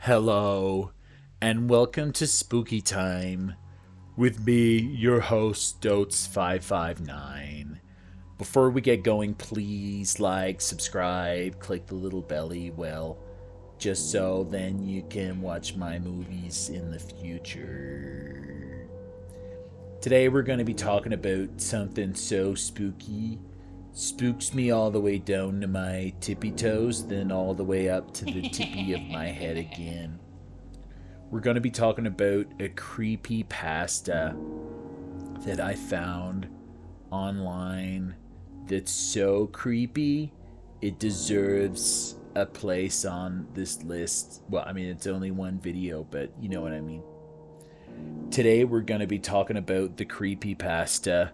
Hello, and welcome to Spooky Time with me, your host, Dotes559. Before we get going, please like, subscribe, click the little belly, just so then you can watch my movies in the future. Today we're going to be talking about something so spooky. Spooks me all the way down to my tippy toes, then all the way up to the tippy of my head again. We're going to be talking about a creepy pasta that I found online that's so creepy it deserves a place on this list. Well, I mean, it's only one video, but you know what I mean. Today we're going to be talking about the creepy pasta,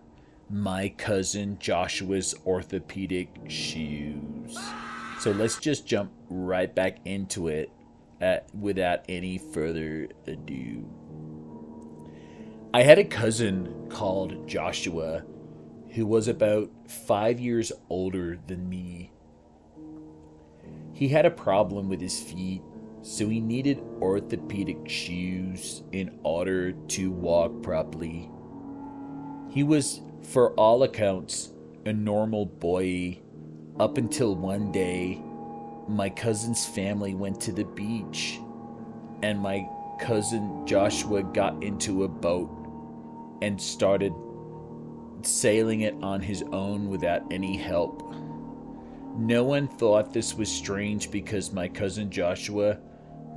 my cousin Joshua's orthopedic shoes. So let's just jump right back into it without any further ado. I had a cousin called Joshua who was about 5 years older than me. He had a problem with his feet, so he needed orthopedic shoes in order to walk properly. He was, for all accounts, a normal boy up until one day my cousin's family went to the beach and my cousin Joshua got into a boat and started sailing it on his own without any help. No one thought this was strange because my cousin Joshua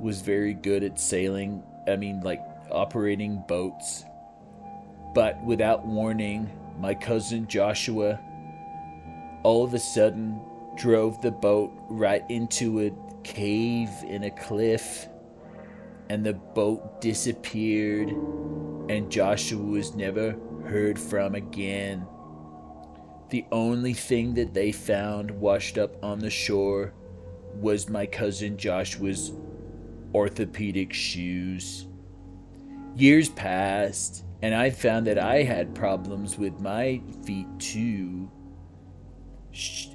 was very good at sailing, operating boats. But without warning, my cousin Joshua all of a sudden drove the boat right into a cave in a cliff, and the boat disappeared, and Joshua was never heard from again. The only thing that they found washed up on the shore was my cousin Joshua's orthopedic shoes. Years passed, and I found that I had problems with my feet too.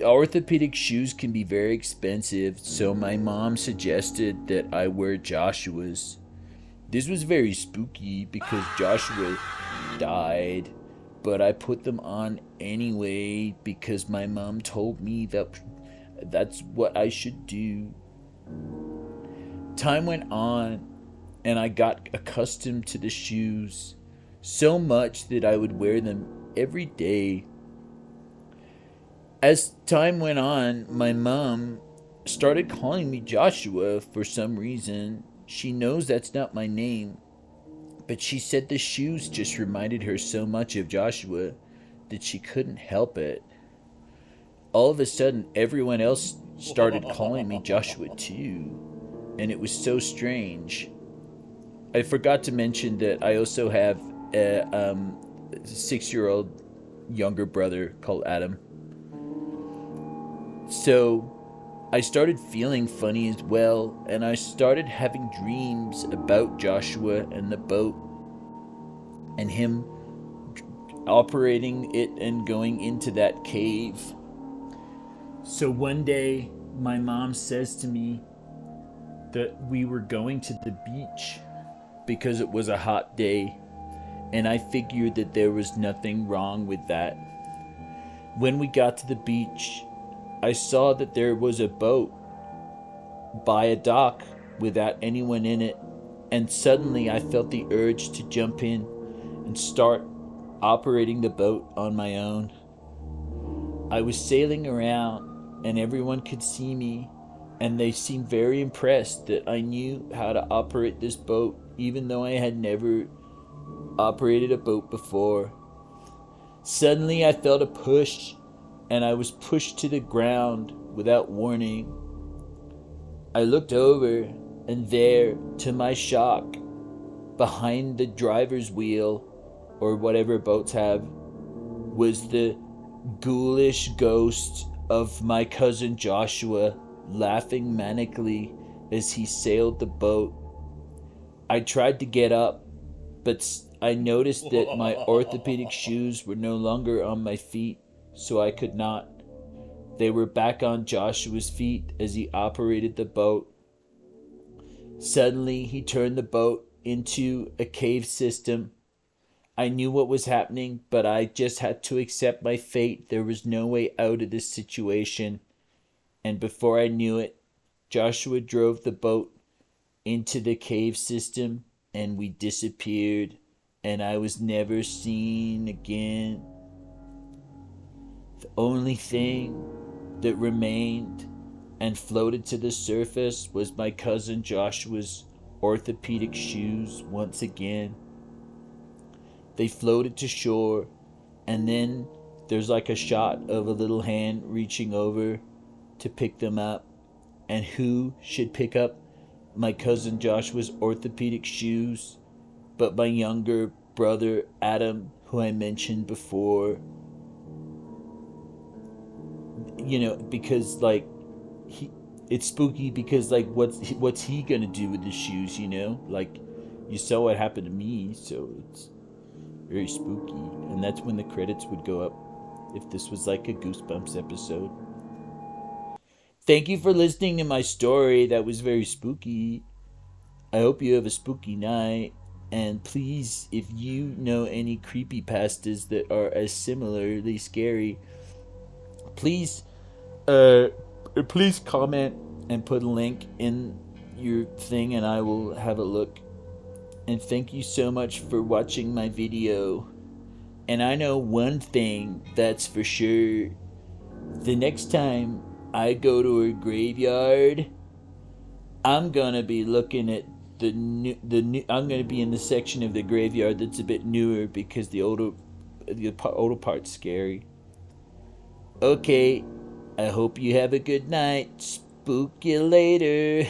Orthopedic shoes can be very expensive, so my mom suggested that I wear Joshua's. This was very spooky because Joshua died, but I put them on anyway because my mom told me that that's what I should do. Time went on, and I got accustomed to the shoes so much that I would wear them every day. As time went on, my mom started calling me Joshua for some reason. She knows that's not my name, but she said the shoes just reminded her so much of Joshua that she couldn't help it. All of a sudden, everyone else started calling me Joshua too, and it was so strange. I forgot to mention that I also have a 6-year-old younger brother called Adam. So I started feeling funny as well, and I started having dreams about Joshua and the boat and him operating it and going into that cave. So one day my mom says to me that we were going to the beach because it was a hot day, and I figured that there was nothing wrong with that. When we got to the beach, I saw that there was a boat by a dock without anyone in it, and suddenly I felt the urge to jump in and start operating the boat on my own. I was sailing around and everyone could see me, and they seemed very impressed that I knew how to operate this boat even though I had never operated a boat before. Suddenly I felt a push, and I was pushed to the ground without warning. I looked over, and there, to my shock, behind the driver's wheel, or whatever boats have, was the ghoulish ghost of my cousin Joshua, laughing manically as he sailed the boat. I tried to get up, but I noticed that my orthopedic shoes were no longer on my feet, so I could not. They were back on Joshua's feet as he operated the boat. Suddenly, he turned the boat into a cave system. I knew what was happening, but I just had to accept my fate. There was no way out of this situation. And before I knew it, Joshua drove the boat into the cave system and we disappeared, and I was never seen again. The only thing that remained and floated to the surface was my cousin Joshua's orthopedic shoes once again. They floated to shore, and then there's like a shot of a little hand reaching over to pick them up. And who should pick up my cousin Joshua's orthopedic shoes but my younger brother Adam, who I mentioned before? You know, because like it's spooky because like what's he gonna do with his shoes? You know, like you saw what happened to me, so it's very spooky. And that's when the credits would go up if this was like a Goosebumps episode. Thank you for listening to my story. That was very spooky. I hope you have a spooky night. And please, if you know any creepypastas that are as similarly scary, please please comment and put a link in your thing and I will have a look. And thank you so much for watching my video. And I know one thing that's for sure. The next time I go to a graveyard, I'm gonna be looking at the new. I'm gonna be in the section of the graveyard that's a bit newer because the older part's scary. Okay, I hope you have a good night. Spook you later.